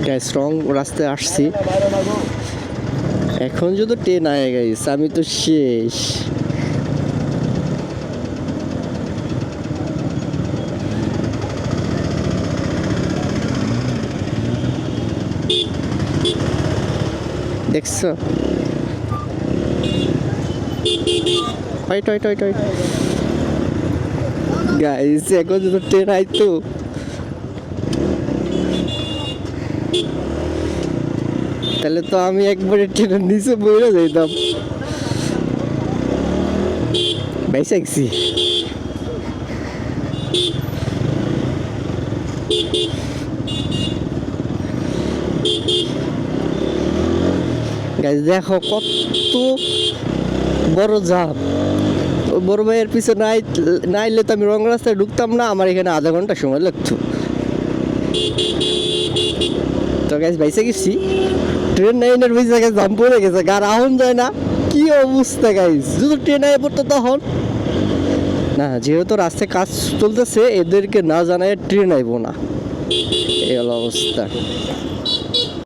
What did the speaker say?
Guys রং রাস্তায় আসছি, এখন যদি ট্রেন আয় গাইস আমি তো শেষ। দেখছো wait wait wait wait guys, এখন যদি ট্রেন আইতো তাহলে তো আমি একবারে ট্রেনের নিচে বইরে যাইতাম। বাইসে গেছি গাইস, দেখো কত বড় জাম। ওই বড় ভাইয়ের পিছনে নাইলে তো আমি রং রাস্তায় ঢুকতাম না, আমার এখানে আধা ঘন্টা সময় লাগতো। তো গাইস বাইসে গেছি, ট্রেন লাইনের ওই জায়গায় জাম পড়ে গেছে, গার আহন যায় না, কি অবস্থা গাইস। যদি ট্রেন আয় পড়তো তখন না, যেহেতু রাস্তায় কাজ চলতেছে এদেরকে না জানায় ট্রেন আইবো না, এই হলো অবস্থা।